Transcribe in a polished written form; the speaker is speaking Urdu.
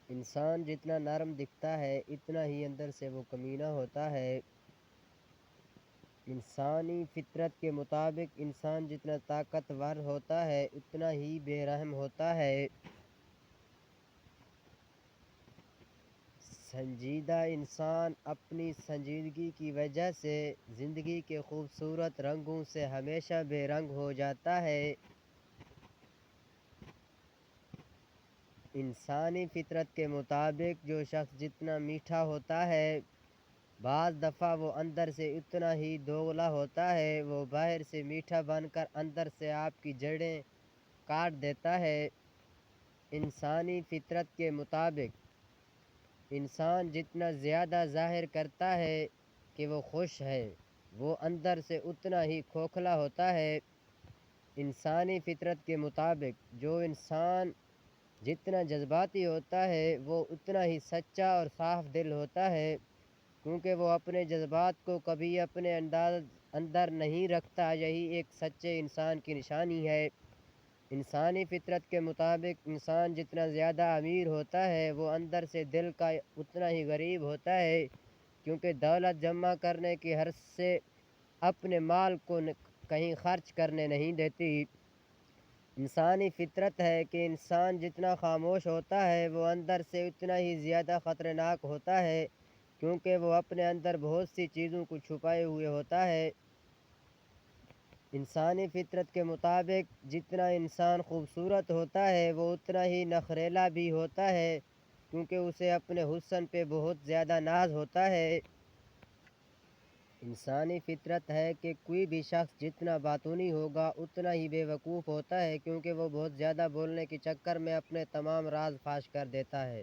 انسان جتنا نرم دکھتا ہے اتنا ہی اندر سے وہ کمینہ ہوتا ہے۔ انسانی فطرت کے مطابق انسان جتنا طاقتور ہوتا ہے اتنا ہی بے رحم ہوتا ہے۔ سنجیدہ انسان اپنی سنجیدگی کی وجہ سے زندگی کے خوبصورت رنگوں سے ہمیشہ بے رنگ ہو جاتا ہے۔ انسانی فطرت کے مطابق جو شخص جتنا میٹھا ہوتا ہے بعض دفعہ وہ اندر سے اتنا ہی دوگلا ہوتا ہے۔ وہ باہر سے میٹھا بن کر اندر سے آپ کی جڑیں کاٹ دیتا ہے۔ انسانی فطرت کے مطابق انسان جتنا زیادہ ظاہر کرتا ہے کہ وہ خوش ہے وہ اندر سے اتنا ہی کھوکھلا ہوتا ہے۔ انسانی فطرت کے مطابق جو انسان جتنا جذباتی ہوتا ہے وہ اتنا ہی سچا اور صاف دل ہوتا ہے، کیونکہ وہ اپنے جذبات کو کبھی اپنے اندر نہیں رکھتا۔ یہی ایک سچے انسان کی نشانی ہے۔ انسانی فطرت کے مطابق انسان جتنا زیادہ امیر ہوتا ہے وہ اندر سے دل کا اتنا ہی غریب ہوتا ہے، کیونکہ دولت جمع کرنے کی حرص سے اپنے مال کو کہیں خرچ کرنے نہیں دیتی۔ انسانی فطرت ہے کہ انسان جتنا خاموش ہوتا ہے وہ اندر سے اتنا ہی زیادہ خطرناک ہوتا ہے، کیونکہ وہ اپنے اندر بہت سی چیزوں کو چھپائے ہوئے ہوتا ہے۔ انسانی فطرت کے مطابق جتنا انسان خوبصورت ہوتا ہے وہ اتنا ہی نخریلا بھی ہوتا ہے، کیونکہ اسے اپنے حسن پہ بہت زیادہ ناز ہوتا ہے۔ انسانی فطرت ہے کہ کوئی بھی شخص جتنا باطنی ہوگا اتنا ہی بے وقوف ہوتا ہے، کیونکہ وہ بہت زیادہ بولنے کے چکر میں اپنے تمام راز فاش کر دیتا ہے۔